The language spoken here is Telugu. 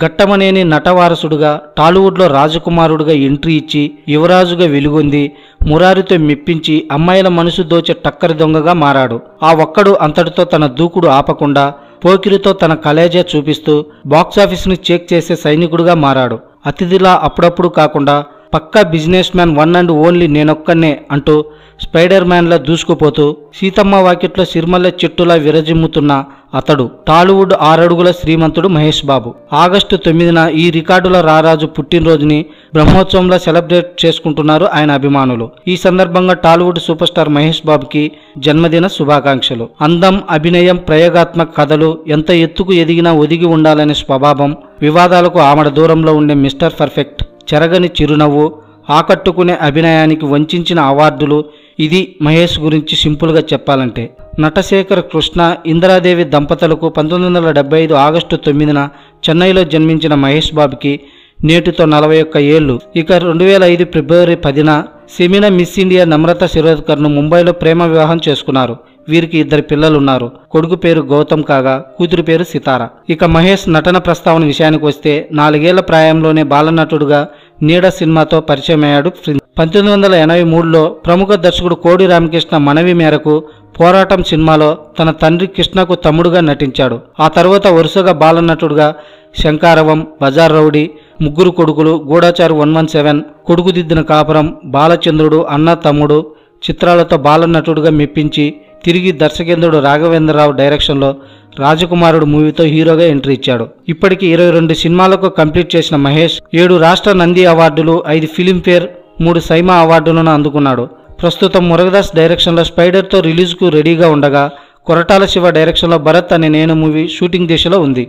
ఘట్టమనేని నటవారసుడుగా టాలీవుడ్లో రాజకుమారుడుగా ఎంట్రీ ఇచ్చి యువరాజుగా వెలుగొంది మురారితో మెప్పించి అమ్మాయిల మనసు దోచే టక్కరి దొంగగా మారాడు. ఆ ఒక్కడు అంతటితో తన దూకుడు ఆపకుండా పోకిరితో తన కలేజా చూపిస్తూ బాక్సాఫీస్ని చెక్ చేసే సైనికుడుగా మారాడు. అతిథిలా అప్పుడప్పుడు కాకుండా పక్కా business man one and only నేనొక్కనే అంటూ స్పైడర్ మ్యాన్లా దూసుకుపోతూ సీతమ్మ వాకిట్లో సిరిమల్లె చెట్టులా విరజిమ్ముతున్న అతడు టాలీవుడ్ 6 అడుగుల శ్రీమంతుడు మహేష్ బాబు. ఆగస్టు 9న ఈ రికార్డుల రారాజు పుట్టినరోజుని బ్రహ్మోత్సవంలా సెలబ్రేట్ చేసుకుంటున్నారు ఆయన అభిమానులు. ఈ సందర్భంగా టాలీవుడ్ సూపర్ స్టార్ మహేష్ బాబుకి జన్మదిన శుభాకాంక్షలు. అందం, అభినయం, ప్రయోగాత్మక కథలు, ఎంత ఎత్తుకు ఎదిగినా ఒదిగి ఉండాలనే స్వభావం, వివాదాలకు ఆమడ దూరంలో ఉండే మిస్టర్ పర్ఫెక్ట్, చెరగని చిరునవ్వు, ఆకట్టుకునే అభినయానికి వంచిన అవార్డులు, ఇది మహేష్ గురించి సింపుల్గా చెప్పాలంటే. నటశేఖర్ కృష్ణ ఇందిరాదేవి దంపతులకు 1975 ఆగస్టు 9న చెన్నైలో జన్మించిన మహేష్ బాబుకి నేటితో 41 ఏళ్లు. ఇక 2005 ఫిబ్రవరి 10న సెమినా మిస్ ఇండియా నమ్రత శిరోద్కర్ను ముంబైలో ప్రేమ వివాహం చేసుకున్నారు. వీరికి 2 పిల్లలున్నారు. కొడుకు పేరు గౌతమ్ కాగా కూతురు పేరు సితార. ఇక మహేష్ నటన ప్రస్తావన విషయానికి వస్తే 4 ఏళ్ల ప్రాయంలోనే బాలనటుడుగా నీడ సినిమాతో పరిచయమయ్యాడు. 1983లో ప్రముఖ దర్శకుడు కోడి రామకృష్ణ మనవి మేరకు పోరాటం సినిమాలో తన తండ్రి కృష్ణకు తమ్ముడుగా నటించాడు. ఆ తర్వాత వరుసగా బాలనటుడుగా శంకారవం, బజార్ రౌడీ, ముగ్గురు కొడుకులు, గూఢచారి 117, కొడుకుదిద్దిన కాపురం, బాలచంద్రుడు, అన్న తమ్ముడు చిత్రాలతో బాలనటుడుగా మెప్పించి తిరిగి దర్శకేంద్రుడు రాఘవేంద్రరావు డైరెక్షన్లో రాజకుమారుడు మూవీతో హీరోగా ఎంట్రీ ఇచ్చాడు. ఇప్పటికి 22 సినిమాలకు కంప్లీట్ చేసిన మహేష్ 7 రాష్ట్ర నంది అవార్డులు, 5 ఫిలింఫేర్, 3 సైమా అవార్డులను అందుకున్నాడు. ప్రస్తుతం మురుగదాస్ డైరెక్షన్లో స్పైడర్తో రిలీజ్కు రెడీగా ఉండగా కొరటాల శివ డైరెక్షన్లో భరత్ అనే నేను మూవీ షూటింగ్ దిశలో ఉంది.